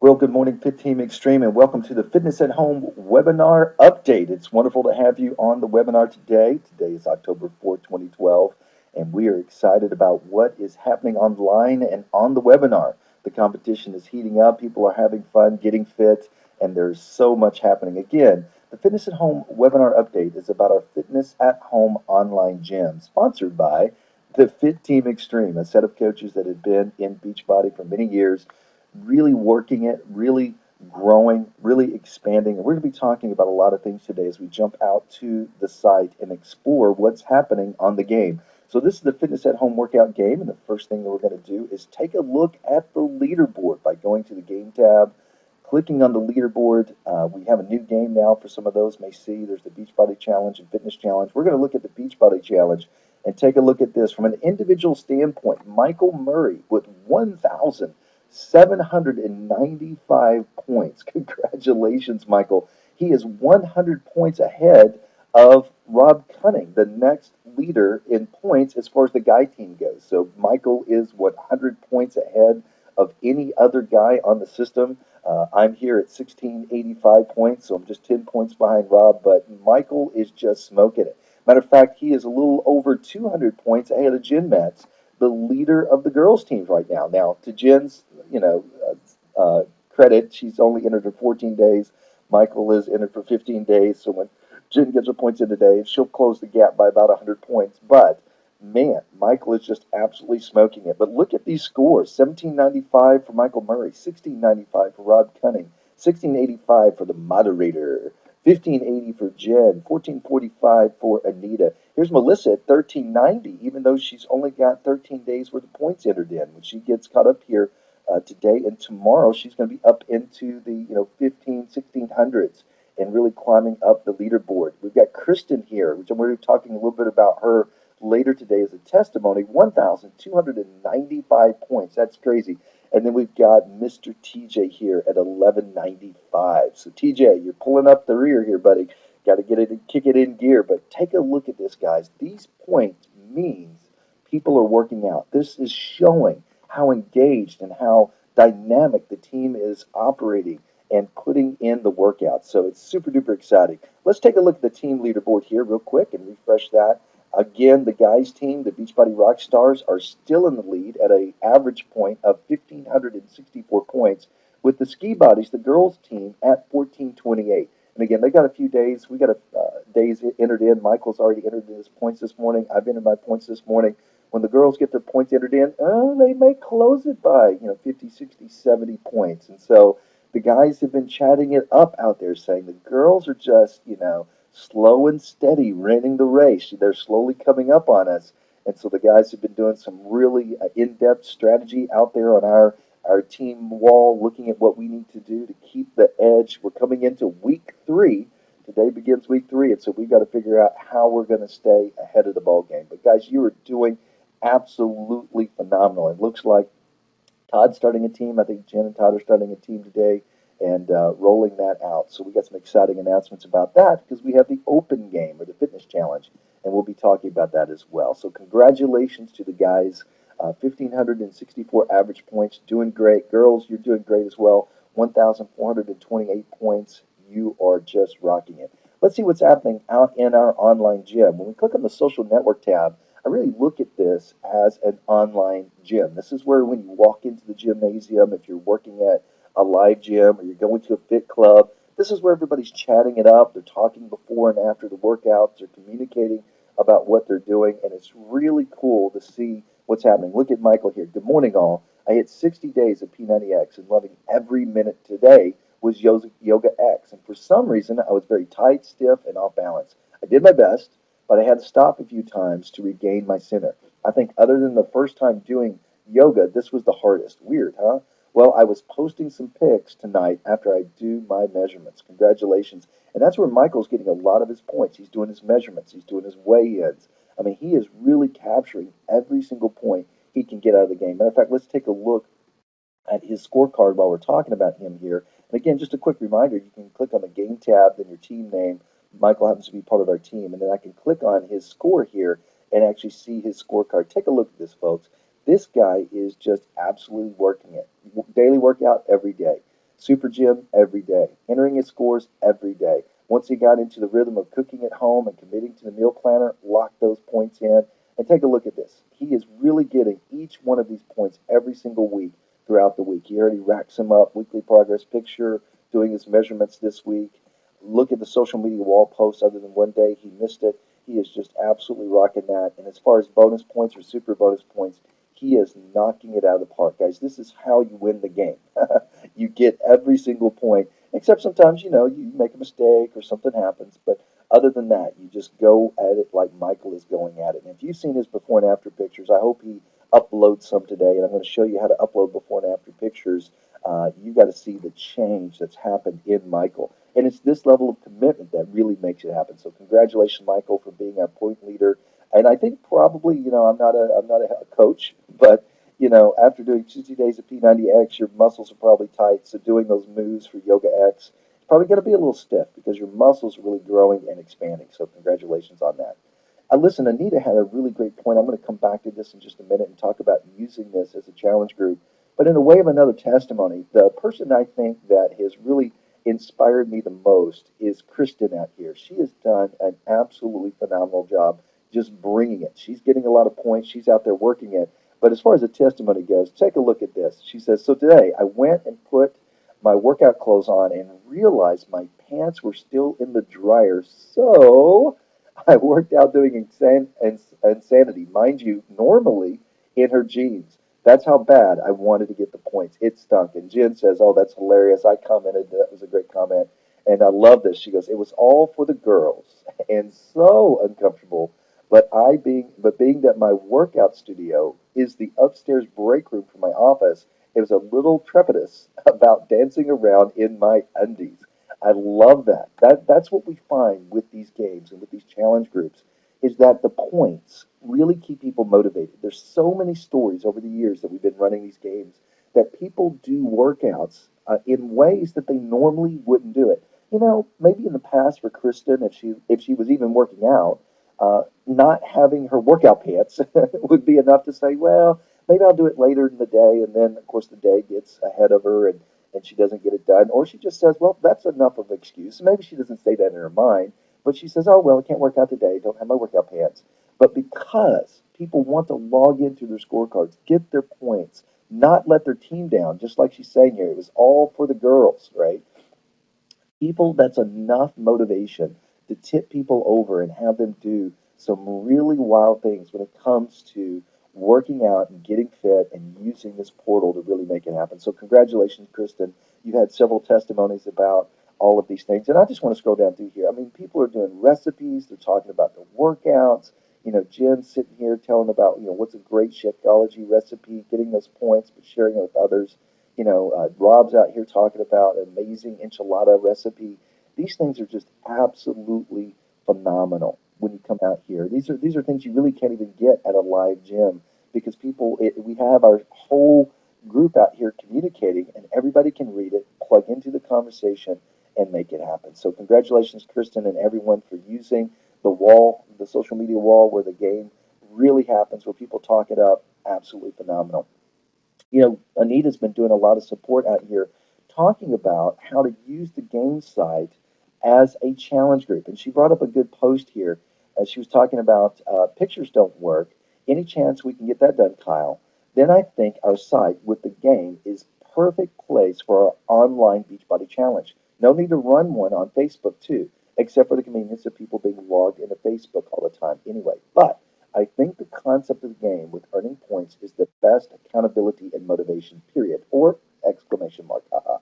Well, good morning, Fit Team Extreme, and welcome to the Fitness at Home webinar update. It's wonderful to have you on the webinar today. Today is October 4th, 2012, and we are excited about what is happening online and on the webinar. The competition is heating up, people are having fun, getting fit, and there's so much happening. Again, the Fitness at Home webinar update is about our Fitness at Home online gym, sponsored by the Fit Team Extreme, a set of coaches that have been in Beachbody for many years, really working it, really growing, really expanding. And we're going to be talking about a lot of things today as we jump out to the site and explore what's happening on the game. So this is the Fitness at Home workout game, and the first thing that we're going to do is take a look at the leaderboard by going to the game tab, clicking on the leaderboard. We have a new game now for some of those may see. There's the Beachbody Challenge and Fitness Challenge. We're going to look at the Beachbody Challenge and take a look at this from an individual standpoint. Michael Murray with 1,795 points. Congratulations, Michael. He is 100 points ahead of Rob Cunning, the next leader in points as far as the guy team goes. So Michael is 100 points ahead of any other guy on the system. I'm here at 1685 points, so I'm just 10 points behind Rob, but Michael is just smoking it. Matter of fact, he is a little over 200 points ahead of Jen Metz, the leader of the girls' teams right now. Now, to Jen's, credit, she's only entered for 14 days. Michael is entered for 15 days, so when Jen gets her points in today, she'll close the gap by about 100 points. But man, Michael is just absolutely smoking it. But look at these scores: 1795 for Michael Murray, 1695 for Rob Cunning, 1685 for the moderator, 1580 for Jen, 1445 for Anita. Here's Melissa at 1390, even though she's only got 13 days worth of points entered in. When she gets caught up here today and tomorrow, she's going to be up into the 15, 1600s and really climbing up the leaderboard. We've got Kristen here, which I'm going to be talking a little bit about her later today as a testimony. 1,295 points. That's crazy. And then we've got Mr. TJ here at 1195. So TJ, you're pulling up the rear here, buddy. Got to get it and kick it in gear. But take a look at this, guys. These points means people are working out. This is showing how engaged and how dynamic the team is operating and putting in the workout. So it's super duper exciting. Let's take a look at the team leaderboard here real quick and refresh that. Again, the guys team, the Beachbody Rockstars, are still in the lead at an average point of 1,564 points, with the Ski Bodies, the girls team, at 1,428. And again, they got a few days. We got days entered in. Michael's already entered in his points this morning. I've entered my points this morning. When the girls get their points entered in, they may close it by 50, 60, 70 points. And so the guys have been chatting it up out there, saying the girls are just slow and steady, running the race. They're slowly coming up on us. And so the guys have been doing some really in-depth strategy out there on our team wall, looking at what we need to do to keep the edge. We're coming into week 3. Today begins week 3, and so we've got to figure out how we're going to stay ahead of the ball game. But guys, you are doing absolutely phenomenal. It looks like Todd's starting a team. I think Jen and Todd are starting a team today and rolling that out. So we got some exciting announcements about that because we have the open game or the fitness challenge, and we'll be talking about that as well. So congratulations to the guys. 1,564 average points, doing great. Girls, you're doing great as well. 1,428 points. You are just rocking it. Let's see what's happening out in our online gym. When we click on the social network tab, I really look at this as an online gym. This is where when you walk into the gymnasium, if you're working at a live gym or you're going to a fit club, this is where everybody's chatting it up. They're talking before and after the workouts. They're communicating about what they're doing, and it's really cool to see what's happening. Look at Michael here. Good morning, all. I hit 60 days of P90X and loving every minute today was Yoga X. And for some reason, I was very tight, stiff, and off balance. I did my best, but I had to stop a few times to regain my center. I think other than the first time doing yoga, this was the hardest. Weird, huh? Well, I was posting some pics tonight after I do my measurements. Congratulations. And that's where Michael's getting a lot of his points. He's doing his measurements. He's doing his weigh-ins. I mean, he is really capturing every single point he can get out of the game. Matter of fact, let's take a look at his scorecard while we're talking about him here. And again, just a quick reminder, you can click on the game tab, then your team name. Michael happens to be part of our team. And then I can click on his score here and actually see his scorecard. Take a look at this, folks. This guy is just absolutely working it. Daily workout every day. Super gym every day, entering his scores every day. Once he got into the rhythm of cooking at home and committing to the meal planner, locked those points in. And take a look at this. He is really getting each one of these points every single week throughout the week. He already racks them up, weekly progress picture, doing his measurements this week. Look at the social media wall posts, other than one day he missed it. He is just absolutely rocking that. And as far as bonus points or super bonus points, he is knocking it out of the park, guys. This is how you win the game. You get every single point, except sometimes, you make a mistake or something happens. But other than that, you just go at it like Michael is going at it. And if you've seen his before and after pictures, I hope he uploads some today. And I'm going to show you how to upload before and after pictures. You got to see the change that's happened in Michael. And it's this level of commitment that really makes it happen. So congratulations, Michael, for being our point leader. And I think probably, I'm not a coach, but after doing 60 days of P90X, your muscles are probably tight. So doing those moves for Yoga X, it's probably going to be a little stiff because your muscles are really growing and expanding. So congratulations on that. Listen, Anita had a really great point. I'm going to come back to this in just a minute and talk about using this as a challenge group. But in a way of another testimony, the person I think that has really inspired me the most is Kristen out here. She has done an absolutely phenomenal job just bringing it. She's getting a lot of points. She's out there working it. But as far as the testimony goes, take a look at this. She says, so today I went and put my workout clothes on and realized my pants were still in the dryer. So I worked out doing insanity, mind you, normally in her jeans. That's how bad I wanted to get the points. It stunk. And Jen says, "Oh, that's hilarious." I commented that was a great comment, and I love this. She goes, "It was all for the girls, and so uncomfortable. But being that my workout studio is the upstairs break room for my office, it was a little trepidous about dancing around in my undies." I love that. That's what we find with these games and with these challenge groups is that the points really keep people motivated. There's so many stories over the years that we've been running these games that people do workouts in ways that they normally wouldn't do it. Maybe in the past for Kristen, if she was even working out, not having her workout pants would be enough to say, well, maybe I'll do it later in the day, and then of course the day gets ahead of her and she doesn't get it done, or she just says, well, that's enough of an excuse. Maybe she doesn't say that in her mind, but she says, oh, well, I can't work out today. Don't have my workout pants. But because people want to log into their scorecards, get their points, not let their team down, just like she's saying here, it was all for the girls, right? People, that's enough motivation to tip people over and have them do some really wild things when it comes to working out and getting fit and using this portal to really make it happen. So, congratulations, Kristen. You've had several testimonies about all of these things. And I just want to scroll down through here. I mean, people are doing recipes, they're talking about their workouts. Jen's sitting here telling about, what's a great Shakeology recipe, getting those points, but sharing it with others. Rob's out here talking about an amazing enchilada recipe. These things are just absolutely phenomenal when you come out here. These are things you really can't even get at a live gym because we have our whole group out here communicating, and everybody can read it, plug into the conversation, and make it happen. So congratulations, Kristen, and everyone for using the wall, the social media wall where the game really happens, where people talk it up. Absolutely phenomenal. Anita's been doing a lot of support out here talking about how to use the game site as a challenge group. And she brought up a good post here. She was talking about pictures don't work. Any chance we can get that done, Kyle? Then I think our site with the game is perfect place for our online Beachbody challenge. No need to run one on Facebook too, except for the convenience of people being logged into Facebook all the time anyway. But I think the concept of the game with earning points is the best accountability and motivation, period. Or exclamation mark, haha.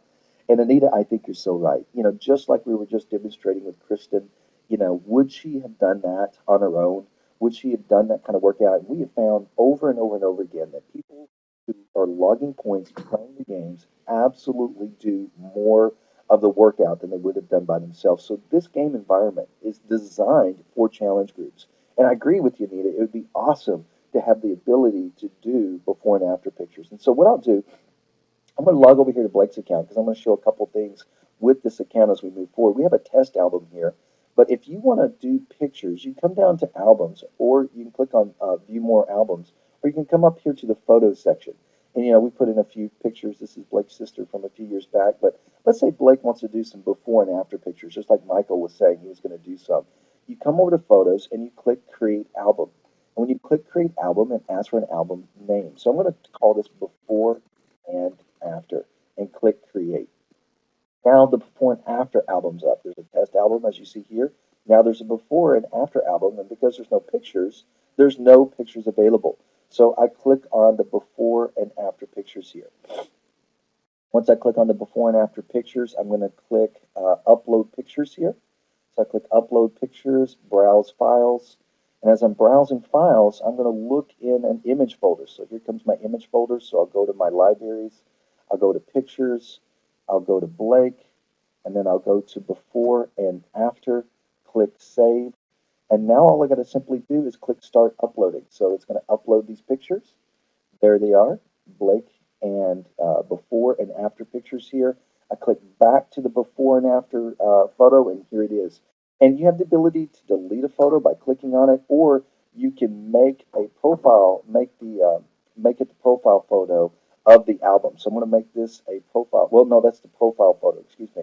And Anita, I think you're so right. Just like we were just demonstrating with Kristen, would she have done that on her own? Would she have done that kind of workout? And we have found over and over and over again that people who are logging points, playing the games, absolutely do more of the workout than they would have done by themselves. So this game environment is designed for challenge groups. And I agree with you, Anita. It would be awesome to have the ability to do before and after pictures. And so what I'll do, I'm going to log over here to Blake's account because I'm going to show a couple things with this account as we move forward. We have a test album here, but if you want to do pictures, you come down to albums, or you can click on view more albums, or you can come up here to the photos section. And we put in a few pictures. This is Blake's sister from a few years back. But let's say Blake wants to do some before and after pictures, just like Michael was saying he was going to do some. You come over to Photos and you click Create Album. And when you click Create Album, it asks for an album name. So I'm going to call this Before and After and click Create. Now the before and after album's up. There's a test album, as you see here. Now there's a before and after album, and because there's no pictures available. So I click on the before and after pictures here. Once I click on the before and after pictures, I'm going to click Upload Pictures here. So I click Upload Pictures, Browse Files, and as I'm browsing files, I'm going to look in an image folder. So here comes my image folder. So I'll go to my libraries, I'll go to Pictures, I'll go to Blake, and then I'll go to Before and After, click Save, and now all I got to simply do is click Start Uploading. So it's going to upload these pictures. There they are, Blake and before and after pictures here. I click back to the before and after photo, and here it is. And you have the ability to delete a photo by clicking on it, or you can make a profile, make it the profile photo of the album. So I'm going to make this a profile. Well, no, that's the profile photo. Excuse me.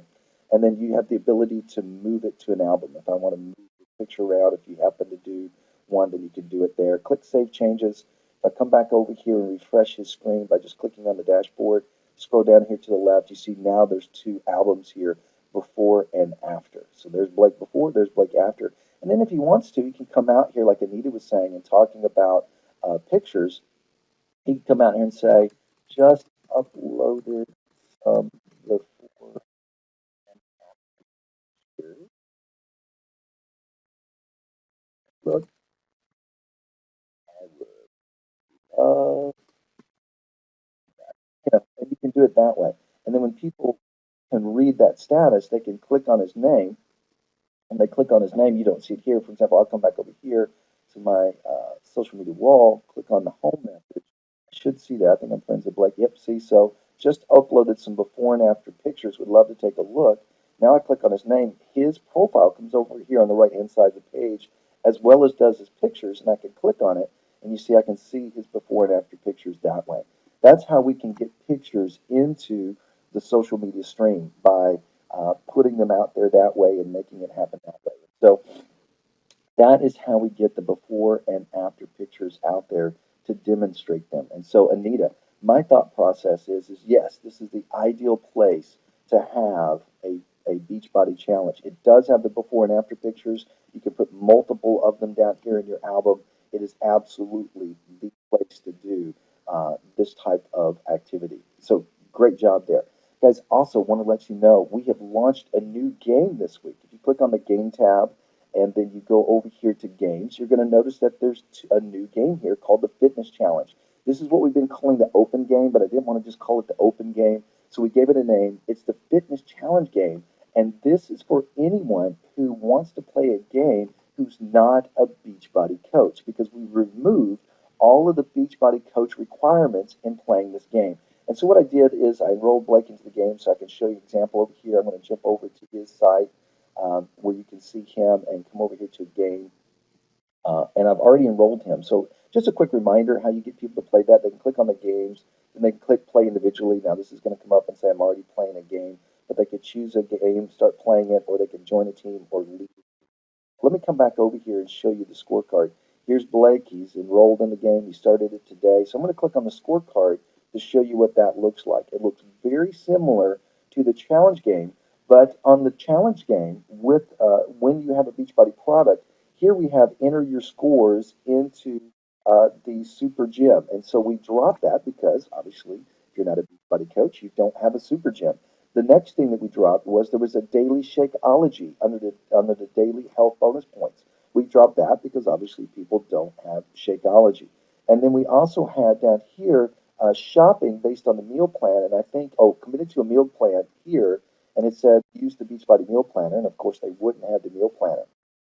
And then you have the ability to move it to an album. If I want to move the picture around, if you happen to do one, then you can do it there. Click Save Changes. If I come back over here and refresh his screen by just clicking on the dashboard, scroll down here to the left, you see now there's two albums here, before and after. So there's Blake before, there's Blake after. And then if he wants to, he can come out here like Anita was saying and talking about pictures. He can come out here and say, just uploaded some before here. Look, uh, and you can do it that way. And then when people can read that status, they can click on his name. And they click on his name, you don't see it here. For example, I'll come back over here to my social media wall, click on the home message. I should see that. I think I'm friends with Blake. Yep, see, so just uploaded some before and after pictures. Would love to take a look. Now I click on his name. His profile comes over here on the right hand side of the page, as well as does his pictures, and I can click on it, and you see I can see his before and after pictures that way. That's how we can get pictures into the social media stream by putting them out there that way and making it happen that way. So that is how we get the before and after pictures out there to demonstrate them. And so, Anita, my thought process is yes, this is the ideal place to have a Beachbody challenge. It does have the before and after pictures. You can put multiple of them down here in your album. It is absolutely the place to do this type of activity. So, great job there. Guys, also want to let you know we have launched a new game this week. If you click on the game tab and then you go over here to games, you're going to notice that there's a new game here called the Fitness Challenge. This is what we've been calling the open game, but I didn't want to just call it the open game, so we gave it a name. It's the Fitness Challenge game, and this is for anyone who wants to play a game who's not a Beachbody coach, because we removed all of the Beachbody coach requirements in playing this game. And so what I did is I enrolled Blake into the game so I can show you an example over here. I'm going to jump over to his site where you can see him and come over here to game. And I've already enrolled him. So just a quick reminder how you get people to play that. They can click on the games, and they can click play individually. Now this is going to come up and say I'm already playing a game, but they could choose a game, start playing it, or they can join a team or leave. Let me come back over here and show you the scorecard. Here's Blake. He's enrolled in the game. He started it today. So I'm going to click on the scorecard to show you what that looks like. It looks very similar to the challenge game, but on the challenge game, with when you have a Beachbody product, here we have enter your scores into the Super Gym. And so we dropped that because obviously, if you're not a Beachbody coach, you don't have a Super Gym. The next thing that we dropped was there was a daily Shakeology under the daily health bonus points. We dropped that because obviously people don't have Shakeology. And then we also had down here shopping based on the meal plan, and I think committed to a meal plan here, and it said use the Beachbody meal planner, and of course they wouldn't have the meal planner.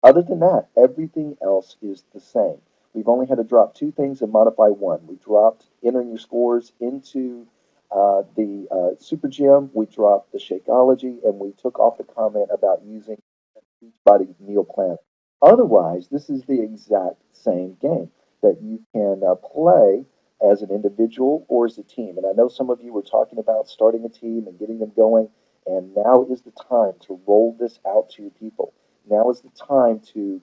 Other than that, everything else is the same. We've only had to drop two things and modify one. We dropped entering your scores into the Super Gym. We dropped the Shakeology, and we took off the comment about using the Beachbody meal planner. Otherwise, this is the exact same game that you can play as an individual or as a team. And I know some of you were talking about starting a team and getting them going, and now is the time to roll this out to your people. Now is the time to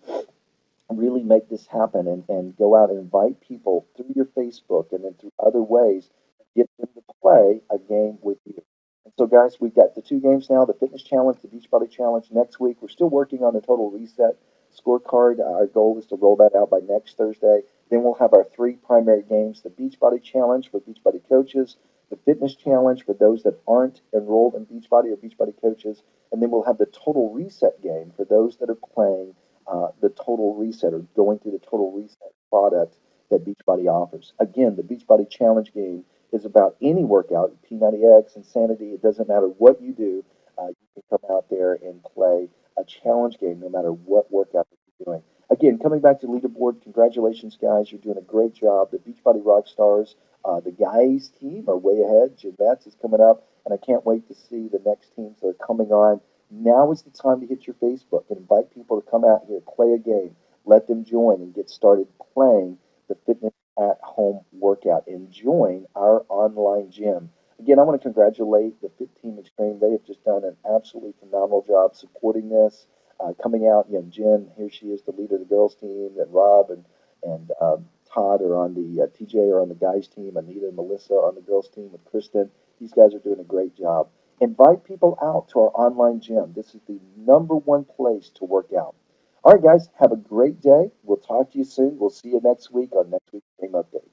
really make this happen and go out and invite people through your Facebook and then through other ways, get them to play a game with you. And so, guys, we've got the two games now, the Fitness Challenge, the Beachbody Challenge next week. We're still working on the Total Reset scorecard. Our goal is to roll that out by next Thursday. Then we'll have our three primary games, the Beachbody Challenge for Beachbody coaches, the Fitness Challenge for those that aren't enrolled in Beachbody or Beachbody coaches, and then we'll have the Total Reset game for those that are playing the Total Reset or going through the Total Reset product that Beachbody offers. Again, the Beachbody Challenge game is about any workout, P90X, Insanity, it doesn't matter what you do, you can come out there and play a challenge game no matter what workout that you're doing. Again, coming back to leaderboard, congratulations, guys. You're doing a great job. The Beachbody Rockstars, the guys team are way ahead. Jim Betts is coming up, and I can't wait to see the next teams that are coming on. Now is the time to hit your Facebook and invite people to come out here, play a game, let them join and get started playing the fitness at home workout and join our online gym. Again, I want to congratulate the Fit Team Extreme. They have just done an absolutely phenomenal job supporting this. Coming out, Jen, here she is, the leader of the girls team, and Rob and Todd are on the TJ are on the guys team. Anita and Melissa are on the girls team with Kristen. These guys are doing a great job. Invite people out to our online gym. This is the number one place to work out. All right, guys, have a great day. We'll talk to you soon. We'll see you next week on next week's Game Update.